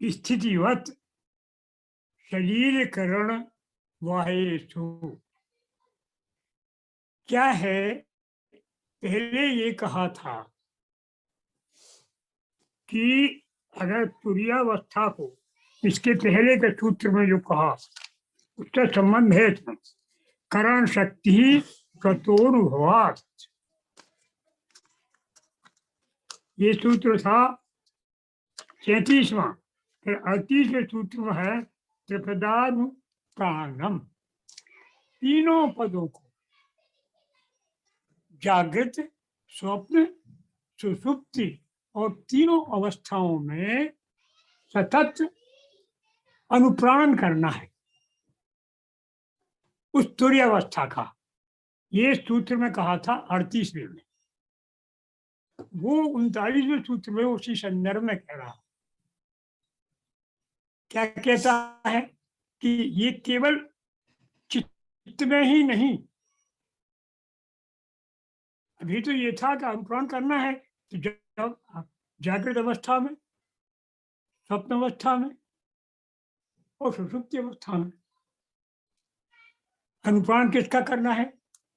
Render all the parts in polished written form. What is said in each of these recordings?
स्थितिवत शरीर करण वाहेषु। क्या है, पहले ये कहा था कि अगर तुरीयावस्था को इसके पहले के सूत्र में जो कहा उसका संबंध है इसमें, करण शक्ति गतोनुभवात्। ये सूत्र था 33वां। फिर 38वें सूत्र में है त्रिपदानुप्राणम। तीनों पदों को जागृत, स्वप्न, सुषुप्ति और तीनों अवस्थाओं में सतत अनुप्राण करना है उस तुरीय अवस्था का। ये सूत्र में कहा था 38वें में। वो 39वें सूत्र में उसी संदर्भ में कह रहा। क्या कहता है कि ये केवल चित्त में ही नहीं, अभी तो ये था कि अनुप्राण करना है, तो जब जागृत अवस्था में, स्वप्न अवस्था में और सुषुप्ति अवस्था में अनुप्राण किसका करना है?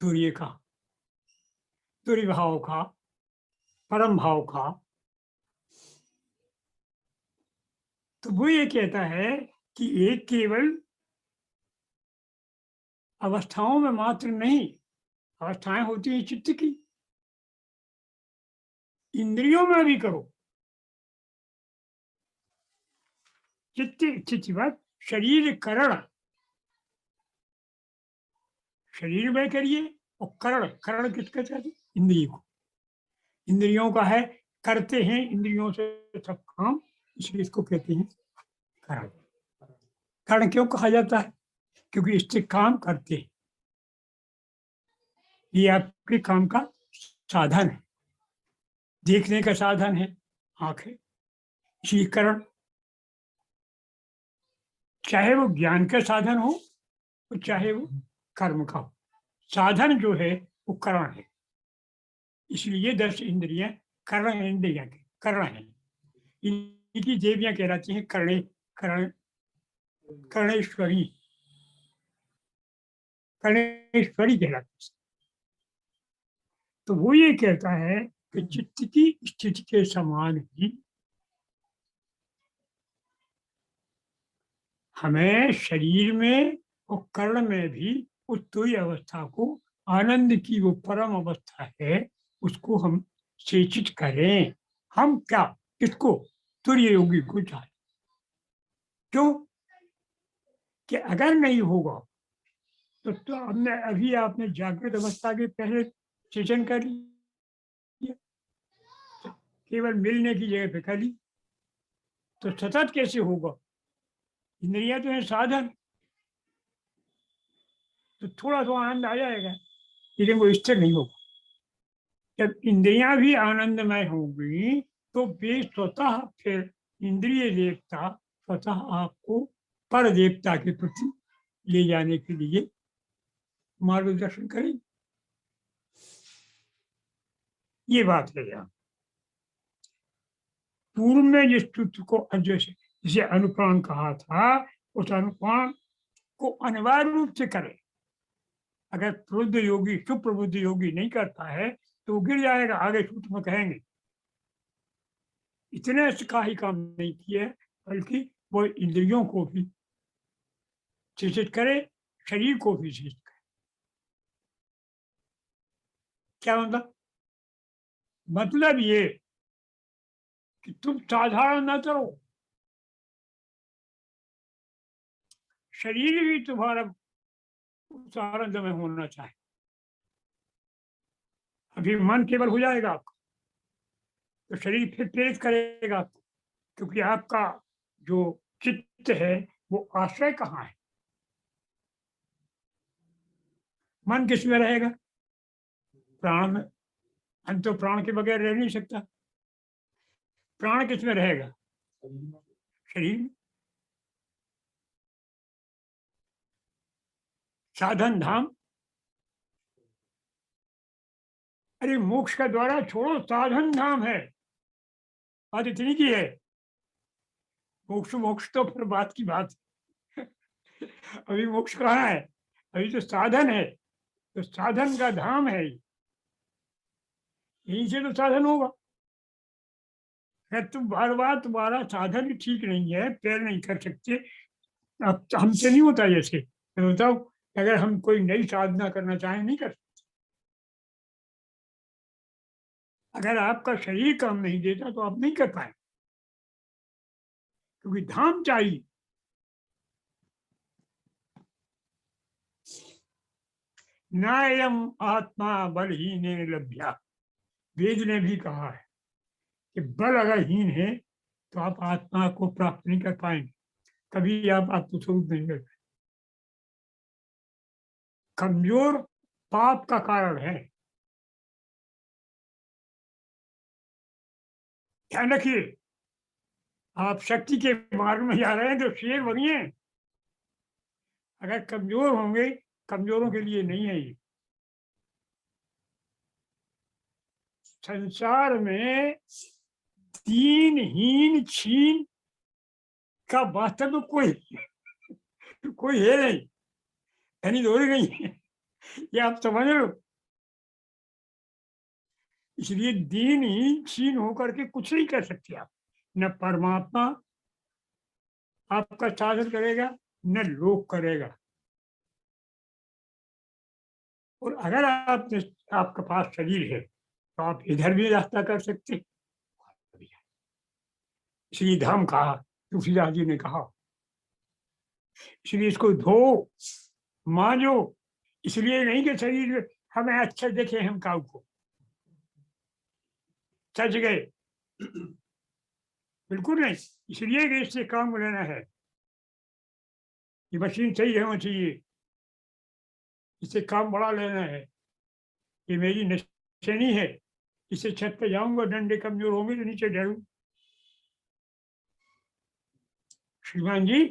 तुरीय का, तुरीय भाव का, परम भाव का। तो वो ये कहता है कि एक केवल अवस्थाओं में मात्र नहीं, अवस्थाएं होती हैं चित्त की, इंद्रियों में भी करो। चित्त चित्तवत शरीर करण, शरीर में करिए, और करण, करण किसका कहते हैं? इंद्रिय को। इंद्रियों का है, करते हैं इंद्रियों से सब काम, इसलिए इसको कहते हैं करण। करण क्यों कहा जाता है? क्योंकि इससे काम करते हैं, ये आपके काम का साधन है, देखने का साधन है आंखें, इसलिए करण। चाहे वो ज्ञान का साधन हो, चाहे वो कर्म का हो, साधन जो है वो करण है। इसलिए 10 इंद्रियां करण इंद्रियां के करण है। इनकी देवियां कहलाती हैं करणे, करण, कर्णेश्वरी, कर्णेश्वरी कहलाती है। तो वो ये कहता है कि चित्त की स्थिति के समान ही हमें शरीर में और कर्ण में भी उस तुरीय अवस्था को, आनंद की वो परम अवस्था है, उसको हम सेचित करें। हम क्या, किसको? तुरीय योगी को चाहे। क्यों? कि अगर नहीं होगा तो हमने अभी आपने जागृत अवस्था के पहले सेचन कर लिया, केवल मिलने की जगह पे कर ली, तो सतत कैसे होगा? इंद्रियां तो है साधन, तो थोड़ा सा आनंद आ जाएगा, लेकिन वो स्थिर नहीं होगा। जब इंद्रियां भी आनंदमय होंगी तो वे स्वतः फिर इंद्रिय देवता स्वतः आपको पर देवता के प्रति ले जाने के लिए मार्गदर्शन करेंगे। ये बात है। यहाँ पूर्व में जिस सूत्र को जिसे अनुप्राण कहा था, उस अनुप्राण को अनिवार्य रूप से करें। अगर प्रबुद्ध योगी, सुप्रबुद्ध योगी नहीं करता है तो वो गिर जाएगा। आगे सूत्र में कहेंगे इतने से का ही काम नहीं किया, बल्कि वो इंद्रियों को भी शिक्षित करे, शरीर को भी शिक्षित करे। क्या मतलब? मतलब ये कि तुम साधारण न करो, शरीर भी तुम्हारा उस आनंद में होना चाहिए। अभी मन केवल हो जाएगा आपका तो शरीर फिर प्रेरित करेगा आपको, क्योंकि आपका जो चित्त है वो आश्रय कहाँ है? मन किस में रहेगा? प्राण में। मन तो प्राण के बगैर रह नहीं सकता। प्राण किस में रहेगा? शरीर में। साधन धाम, अरे मोक्ष का द्वारा छोड़ो, साधन धाम है, बात इतनी की है। मोक्ष मोक्ष तो फिर बात की बात है। अभी मोक्ष कहाँ है? अभी तो साधन है, तो साधन का धाम है ये। यहीं से तो साधन होगा। अगर तुम बार बार तुम्हारा साधन ही ठीक नहीं है, पैर नहीं कर सकते, अब तो हमसे नहीं होता। जैसे मैं बताऊं, अगर हम कोई नई साधना करना चाहें, नहीं कर सकते। अगर आपका शरीर काम नहीं देता तो आप नहीं कर पाए, क्योंकि धाम चाहिए। नायम आत्मा बलहीन लभ्या। वेद ने भी कहा है कि बल अगर हीन है तो आप आत्मा को प्राप्त नहीं कर पाएंगे, कभी आप आत्मस्वरूप नहीं कर पाएंगे। कमजोर पाप का कारण है। ध्यान रखिए, आप शक्ति के मार्ग में जा रहे हैं तो शेर बनिए। अगर कमजोर होंगे, कमजोरों के लिए नहीं है ये। संसार में दीनहीन छीन का वास्तव में कोई कोई है नहीं, यानी दौड़ गई है। ये आप समझ लो। इसलिए दीनहीन छीन होकर के कुछ नहीं कर सकते आप। न परमात्मा आपका साधन करेगा, न लोक करेगा। और अगर आपके पास शरीर है तो आप इधर भी रास्ता कर सकते। इसलिए धाम कहा, तुलसीदास जी ने कहा। इसलिए इसको धो मांजो, इसलिए नहीं कि शरीर हमें अच्छा देखे हम काऊ को सच गए, बिल्कुल नहीं। इसलिए कि इससे काम लेना है, ये मशीन सही होना चाहिए, इससे काम बड़ा लेना है। ये मेरी निशानी है, इससे छत पे जाऊंगा, डंडे कमजोर होंगे तो नीचे डरूं। श्रीमान जी,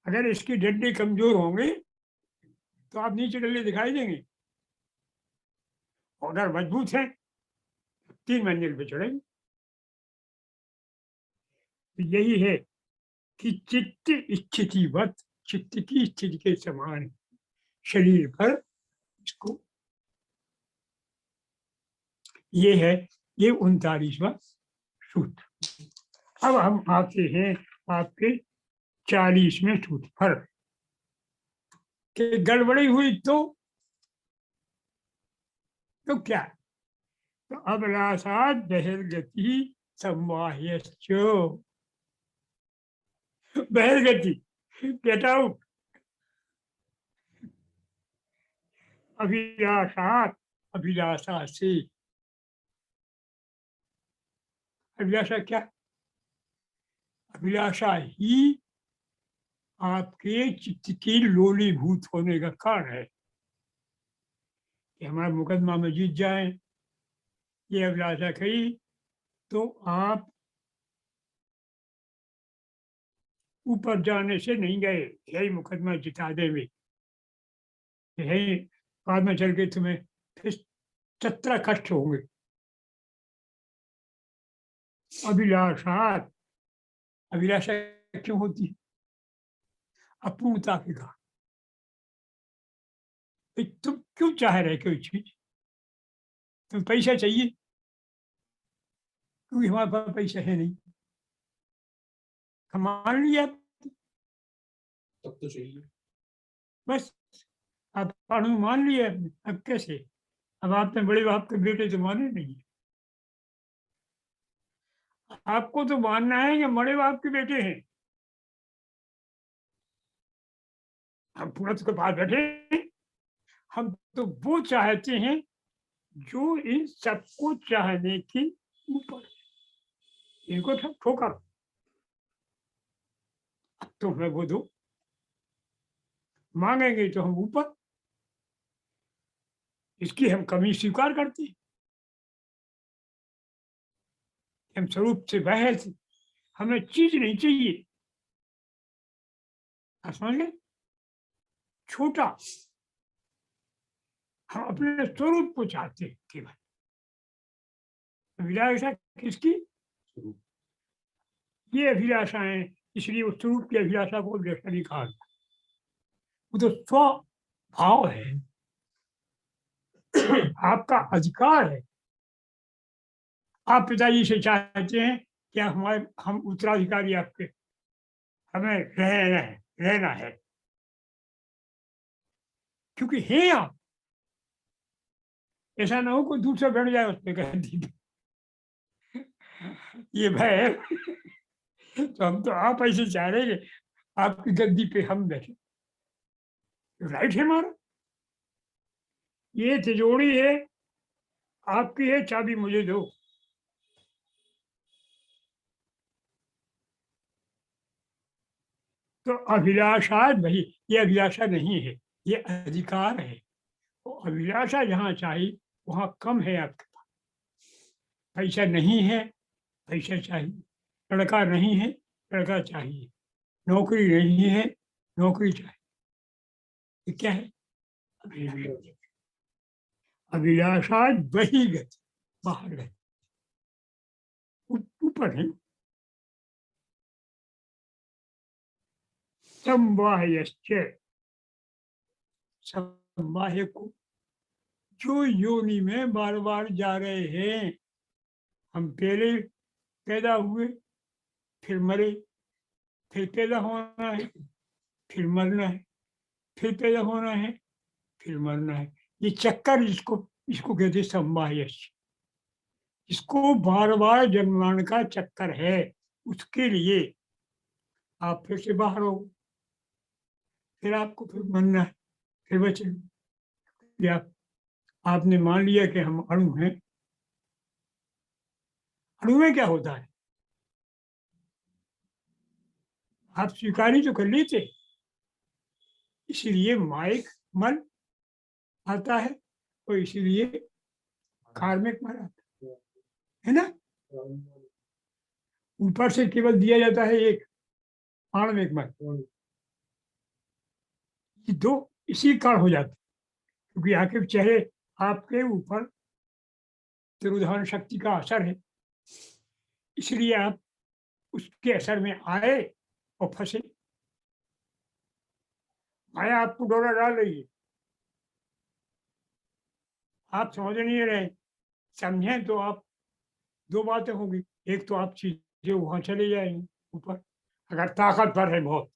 अगर इसके डंडे कमजोर होंगे तो आप नीचे डले दिखाई देंगे, और अगर मजबूत है 3 मंजिल पे चढ़ेंगे। तो यही है कि चित्त स्थितिवत, चित्त की स्थिति के समान शरीर पर इसको, ये है, ये 39वां सूत्र। अब हम आते हैं आपके 40वें सूत्र पर कि गड़बड़ी हुई तो क्या? तो अभिलाषात बहिर्गति संवाह्यश्च। बहिर्गति, गेट आउट। अभिलाषात, अभिलाषा से। अभिलाषा क्या? अभिलाषा ही आपके चित्त की लोलीभूत होने का कारण है कि हमारा मुकदमा में जीत जाए। ये अभिलाषा कही तो आप ऊपर जाने से नहीं गए, यही मुकदमा जिता देंगे, यही बाद में चल के तुम्हें फिर 17 कष्ट होंगे। अभिलाषात, अभिलाषा क्यों होती है? अपूर्णता के कारण। तुम क्यों चाह रहे कोई चीज? तुम्हें पैसा चाहिए, क्योंकि हमारे पास पैसा है नहीं। हम मान लिया तब तो चाहिए, बस। आप कानून मान लिए आपने, अब कैसे? अब आपने बड़े बाप के बेटे तो माने नहीं। आपको तो मानना है कि बड़े बाप के बेटे हैं। हम पुलिस के पास बैठे हैं, हम तो वो चाहते हैं जो इन सबको चाहने की ऊपर। इनको सब ठोकर, तो हमें वो दो। मांगेंगे तो हम ऊपर, इसकी हम कमी स्वीकार करते हैं। हम स्वरूप से बाहर से, हमें चीज नहीं चाहिए। आप समझ गए? छोटा, हम अपने स्वरूप को चाहते हैं केवल। अभिलाषा किसकी? ये अभिलाषाएं इसलिए उस स्वरूप की अभिलाषा को अभिलाषा नहीं कहा गया। वो तो स्वभाव है, आपका अधिकार है। आप पिताजी से चाहते हैं कि हम उत्तराधिकारी आपके, हमें रहना है, क्योंकि हैं आप। ऐसा ना हो कोई दूसरा बैठ जाए उस पर गद्दी पे, ये भय है। तो हम तो आप ऐसे चाह रहे हैं कि आपकी गद्दी पे हम बैठे, राइट है हमारा। ये तिजोरी है, आपकी है, चाबी मुझे दो। तो अभिलाषा वही, ये अभिलाषा नहीं है, ये अधिकार है। तो अभिलाषा जहाँ चाहिए वहाँ कम है आपके पास। पैसा नहीं है, पैसा चाहिए। लड़का नहीं है, लड़का चाहिए। नौकरी नहीं है, नौकरी चाहिए। ये क्या है? अभिलाषा। अभिलाषा वही गति, बाहर गति, ऊपर नहीं। संवाहयश्च, संवाह्य को जो योनि में बार बार जा रहे हैं। हम पहले पैदा हुए, फिर मरे, फिर पैदा होना है, फिर मरना है, फिर पैदा होना है, फिर मरना है। ये चक्कर, इसको इसको कहते हैं संवाहयश्च। इसको बार बार जन्म मरण का चक्कर है। उसके लिए आप फिर से बाहर हो, फिर आपको फिर मरना है, फिर बचे। या आपने मान लिया कि हम अणु हैं। अणु में क्या होता है? आप स्वीकारी तो कर लेते, इसीलिए माइक मल आता है, और इसीलिए कार्मिक मल आता है ना। ऊपर से केवल दिया जाता है एक आणविक मल, ये दो इसी कारण हो जाते, क्योंकि आखिर चाहे आपके ऊपर तिरोधान शक्ति का असर है, इसलिए आप उसके असर में आए और फंसे। माया आपको डोरा डाल रही है, आप समझ नहीं रहे। समझें तो आप, दो बातें होंगी। एक तो आप चीजें वहां चले जाएंगे ऊपर, अगर ताकतवर है बहुत,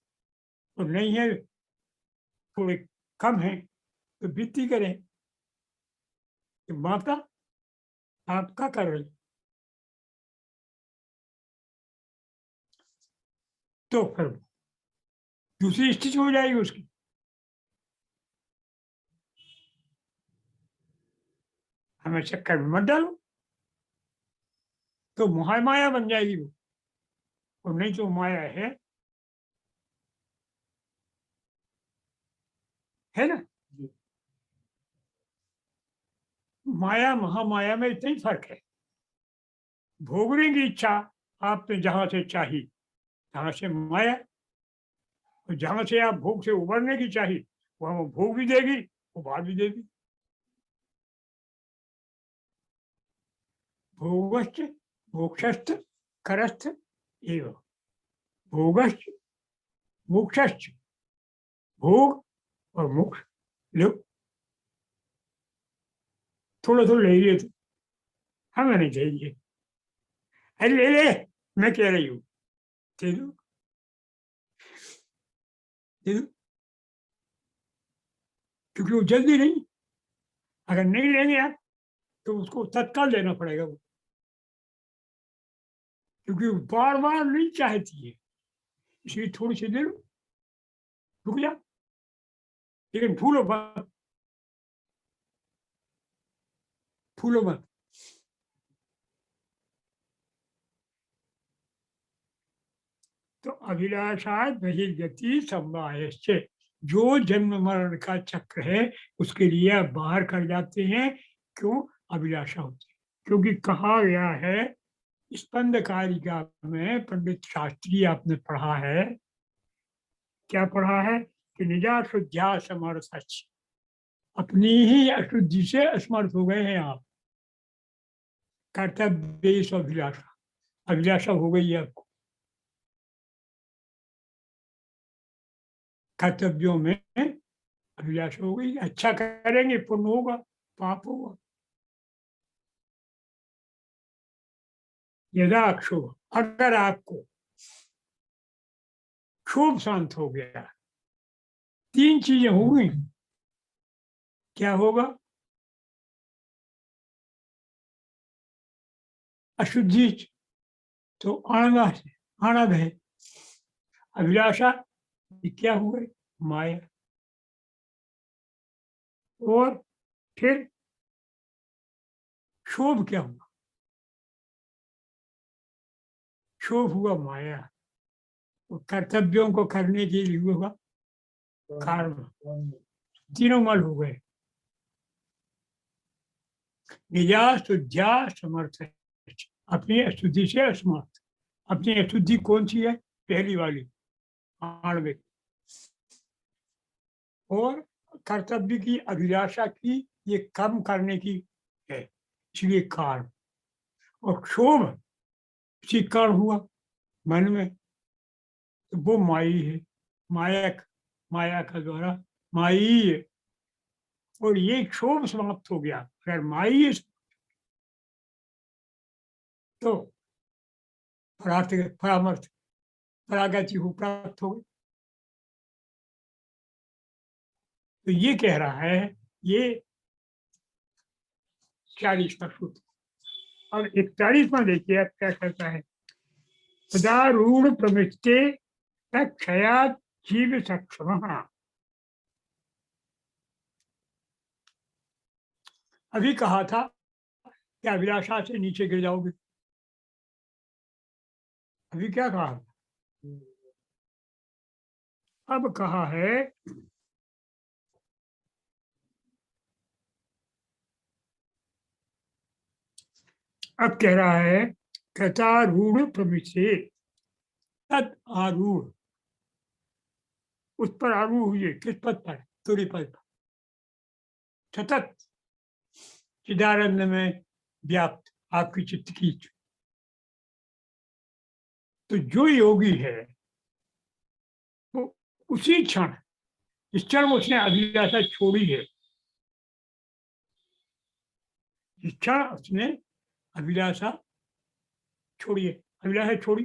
तो नहीं है, थोड़े कम है, तो वित्ती करें कि माता आपका कर रही। तो फिर दूसरी स्थिति हो जाएगी उसकी, हमें चक्कर में मत डालो, तो माया बन जाएगी वो, और नहीं तो माया है ना। माया महामाया में इतना ही फर्क है। भोगने की इच्छा आपने जहां से चाही, जहां से माया, और जहां से आप भोग से उबरने की चाहिए, वहां वो भोग भी देगी, उबार भी देगी। भोगश्च मोक्षस्थ करस्थ एव। भोगश्च मोक्षश्च, भोग और मोक्ष लो, थोड़ा थोड़ा ले लिए, तो हमें नहीं चाहिए। अरे ले ले, मैं कह रही हूँ, दे दो, दे दो, क्योंकि वो जल्दी नहीं। अगर नहीं लेंगे आप, तो उसको तत्काल देना पड़ेगा वो, क्योंकि वो बार बार नहीं चाहती है। इसलिए थोड़ी सी देर रुक जा, लेकिन फूलो मत, फूलो मत। तो अभिलाषा बहिर्गति संवाहश्च, जो जन्म मरण का चक्र है उसके लिए आप बाहर कर जाते हैं। क्यों? अभिलाषा होती है। क्योंकि कहा गया है स्पंद कारिका में, पंडित शास्त्री आपने पढ़ा है, क्या पढ़ा है कि निजाशुद्ध्या समर्थ, अपनी ही अशुद्धि से असमर्थ हो गए हैं आप। कर्तव्य अभिलाषा, अभिलाषा हो गई है आपको। कर्तव्यों में अभिलाषा हो गई। अच्छा करेंगे पुण्य होगा, पाप होगा। यदा क्षोभ, अगर आपको क्षोभ शांत हो गया, तीन चीजें हो गई, क्या होगा? अशुद्धि तो आनंद है, अभिलाषा ये क्या हुआ? माया। और फिर क्षोभ क्या हुआ? क्षोभ हुआ माया। तो कर्तव्यों को करने के लिए हुआ कारण, तीनों मल हो गए। निजा शुद्ध्या समर्थ है, अपनी अशुद्धि से असमर्थ। अपनी अशुद्धि कौन सी है? पहली वाली, आणविक। और कर्तव्य की अभिलाषा की ये कम करने की है, इसलिए कारण। और क्षोभ उसी कारण हुआ मन में, तो वो माई है, माया, माया का द्वारा माई है। और ये क्षोभ समाप्त हो गया अगर माई है, तो परामर्थ परागति को प्राप्त हो गई। तो ये कह रहा है, ये 40वां सूत्र। और 41वां देखिए आप क्या कहता है। सदारूढ़ प्रवृत्ते क्षयात जीव सक्षम। अभी कहा था कि अभिलाषा से नीचे गिर जाओगे। अभी क्या कहा? अब कहा है अब कह रहा है कृतारूढ़ प्रवृत्ति तत् आरूढ़, उस पर आरूढ़ हुई। किस पद पर? तुरी पद पर, सतत चिदानंद में व्याप्त आपकी चित्त की। तो जो योगी है वो उसी क्षण, जिस क्षण उसने अभिलाषा छोड़ी है, जिस क्षण उसने अभिलाषा छोड़ी है, अभिलाषा छोड़ी,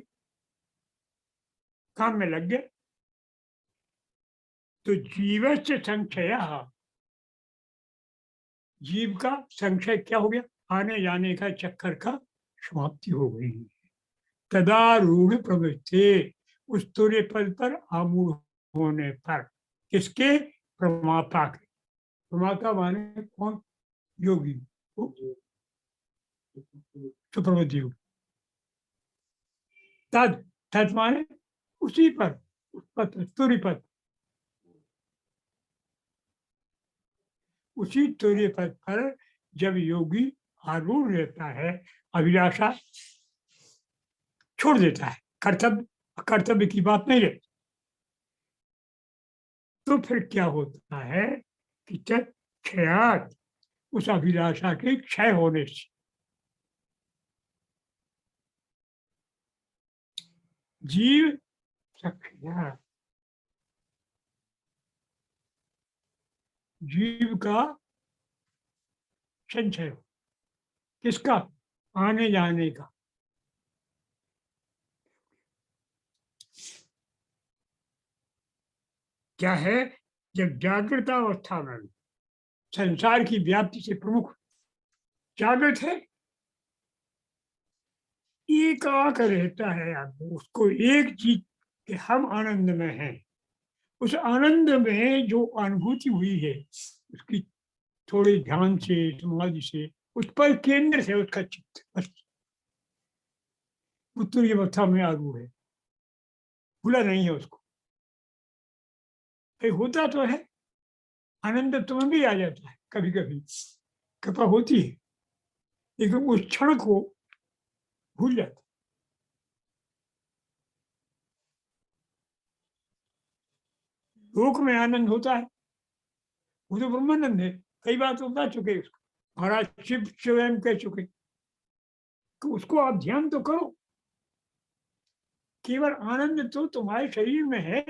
काम में लग गया, तो जीव से संशय, जीव का संशय क्या हो गया? आने जाने का चक्कर का समाप्ति हो गई। तदारूढ़ प्रवृत्ति, उस तुर्य पद पर आमूढ़ होने पर, किसके? प्रमाता के। प्रमाता माने कौन? योगी, सुप्रवृत्ति योगी। तद, तद माने उसी पर, उस पद, तुर्य पद, उसी तुर्य पद पर जब योगी आरूढ़ रहता है, अभिलाषा छोड़ देता है, कर्तव्य कर्तव्य की बात नहीं रहती, तो फिर क्या होता है कि क्षयात, उस अभिलाषा के क्षय होने से, जीव सक्षया, जीव का संचय, किसका? आने जाने का। क्या है? जब जागृत अवस्था में संसार की व्याप्ति से प्रमुख जागृत है, एक आकर रहता है आदमी, उसको एक चीज कि हम आनंद में हैं। उस आनंद में जो अनुभूति हुई है, उसकी थोड़े ध्यान से, समाधि से, उस पर केंद्र से उसका चित्त बस उत्तरी अवस्था में आरूढ़ है, भूला नहीं है उसको। होता तो है, आनंद तुम्हें भी आ जाता है कभी कभी, कृपा होती है, लेकिन उस क्षण को भूल जाता। लोक में आनंद होता है, वो तो ब्रह्मानंद है। कई बार तो बता चुके उसको, महाराज शिव स्वयं कह चुके कि उसको आप ध्यान तो करो। केवल आनंद तो तुम्हारे शरीर में है,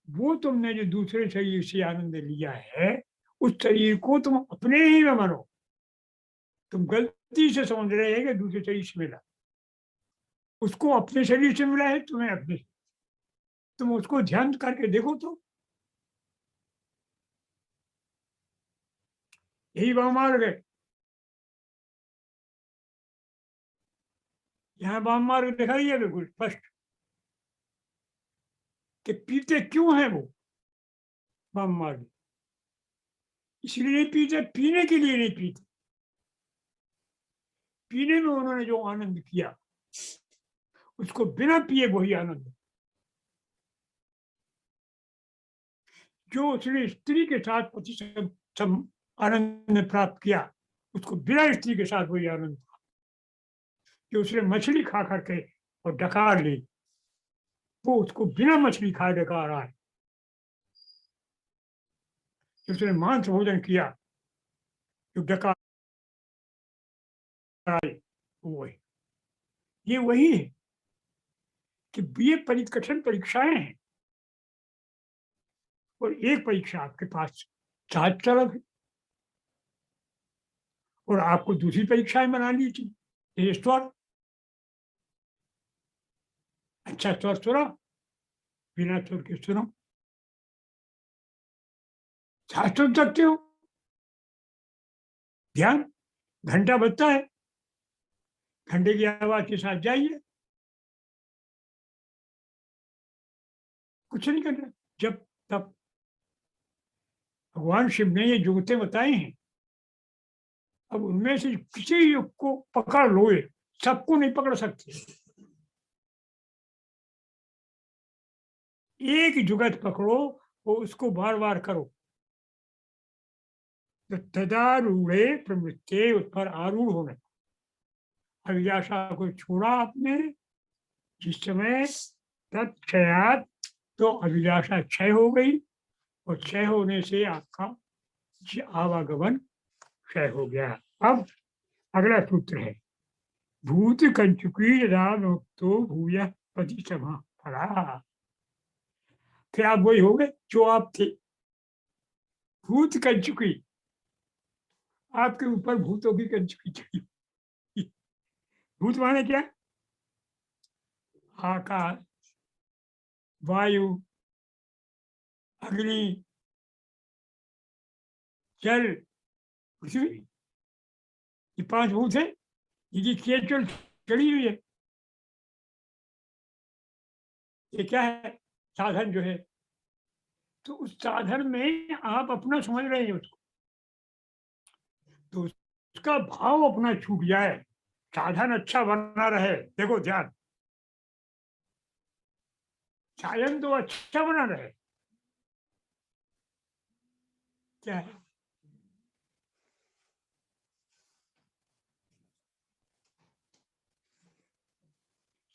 वो तुमने जो दूसरे शरीर से आनंद लिया है, उस शरीर को तुम अपने ही में मानो। तुम गलती से समझ रहे हैं कि दूसरे शरीर से मिला, उसको अपने शरीर से मिला है, तुम्हें अपने। तुम उसको ध्यान करके देखो तो, यही वाम मार्ग है। यहाँ वाम मार्ग दिखाई है बिल्कुल स्पष्ट कि पीते क्यों है वो वाम मार्ग। इसलिए नहीं पीते, पीने के लिए नहीं पीते। पीने में उन्होंने जो आनंद किया, उसको बिना पिए वही आनंद। जो उसने स्त्री के साथ पति सम आनंद प्राप्त किया, उसको बिना स्त्री के साथ वही आनंद था। जो उसने मछली खा करके और डकार ली, वो उसको बिना मछली खाए डकार रहा है। जो उसने मांस भोजन किया, जो डकार आए, वो है। ये वही है कि ये कठिन परीक्षाएं हैं, और एक परीक्षा आपके पास 4 तरफ है, और आपको दूसरी परीक्षाएं बना ली थी। ये स्वर, अच्छा स्वर सुनो, बिना स्वर के सुनो, साथ सुन सकते हो। ध्यान, घंटा बजता है, घंटे की आवाज के साथ जाइए, कुछ नहीं करना। जब तब भगवान शिव ने ये जुगते बताए हैं, अब उनमें से किसी युग को पकड़ लो, सबको नहीं पकड़ सकते। एक जुगत पकड़ो, वो उसको बार बार करो। तो तदारूढ़े प्रवृत्ते, उस पर आरूढ़ होने। अभिलाषा को छोड़ा आपने जिस समय, तत्क्षयात, तो अभिलाषा क्षय हो गई, और क्षय होने से आपका आवागमन क्षय हो गया। अब अगला सूत्र है, भूत कंचुकी रातो भूय पति सभा फला। फिर आप वही हो गए जो आप थे। भूत कंचुकी, आपके ऊपर भूतों की कंचुकी चढ़ी। भूत माने क्या? आकाश, वायु, अग्नि, जल, पृथ्वी, ये 5 भूत है। ये केचुअल चढ़ी हुई है। ये क्या है? साधन जो है। तो उस साधन में आप अपना समझ रहे हैं उसको, तो उसका भाव अपना छूट जाए, साधन अच्छा बना रहे। देखो ध्यान, साधन तो अच्छा बना रहे, क्या है?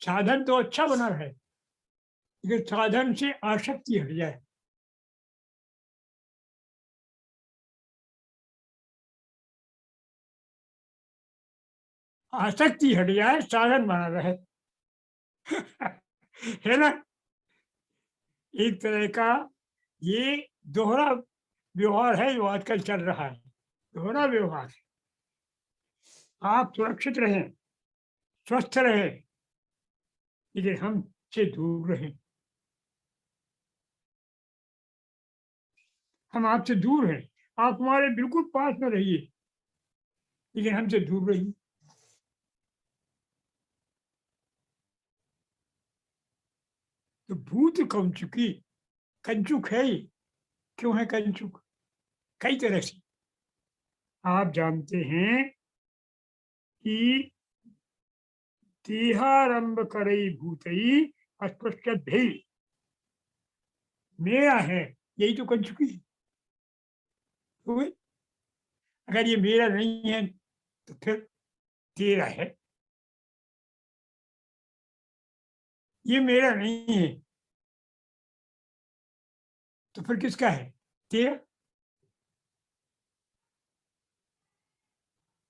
साधन तो अच्छा बना रहे, लेकिन साधन से आसक्ति हट जाए। आसक्ति हट जाए, साधन बना रहे। है ना? एक तरह का ये दोहरा व्यवहार है जो आजकल चल रहा है। दोहरा व्यवहार। आप सुरक्षित रहें, स्वस्थ रहें, लेकिन हमसे दूर रहें। हम आपसे दूर हैं, आप हमारे बिल्कुल पास में रहिए, लेकिन हमसे दूर रहिए। तो भूत कंचुकी, कंचुक है ये। क्यों है कंचुक? कई तरह से। आप जानते हैं कि देहारंभ करई भूतई अस्पृश्य भेय, मेरा है, यही तो कंचुकी है। तो अगर ये मेरा नहीं है, तो फिर तेरा है। ये मेरा नहीं है, तो फिर किसका है? तेरा।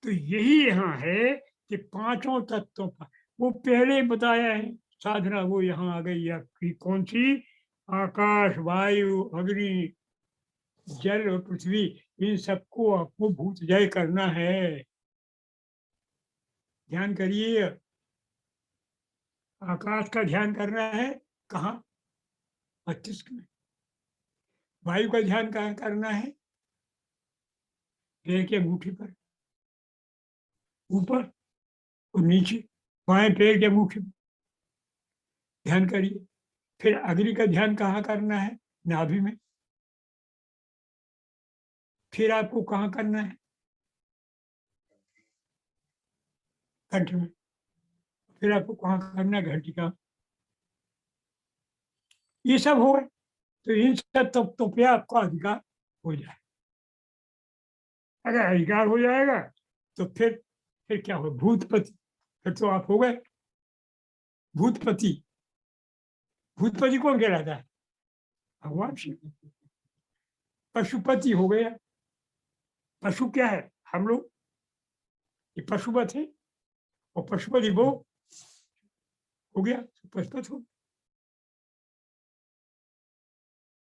तो यही यहाँ है कि पांचों तत्वों का वो पहले बताया है। साधना वो यहाँ आ गई आपकी, कौन सी? आकाश, वायु, अग्नि, जल और पृथ्वी, इन सबको आपको भूत जय करना है। ध्यान करिए। आकाश का ध्यान करना है कहाँ? मस्तिष्क में। वायु का ध्यान कहाँ करना है? पैर के अंगूठे पर, ऊपर और नीचे, बाएं पैर के अंगूठे पर ध्यान करिए। फिर अग्नि का ध्यान कहाँ करना है? नाभि में। फिर आपको कहाँ करना है? कंठ में। फिर आपको कहाँ करना है? घंटिका। ये सब हो गए। तो इन सब तत्वों पे आपका अधिकार हो जाए। अगर अधिकार हो जाएगा तो फिर क्या हो? भूतपति। फिर तो आप हो गए भूतपति। भूतपति कौन कहलाता है? भगवान शिव। पशुपति हो गया। पशु क्या है? हम लोग। ये पशुपत है और पशुपति वो हो गया, पशुपत हो।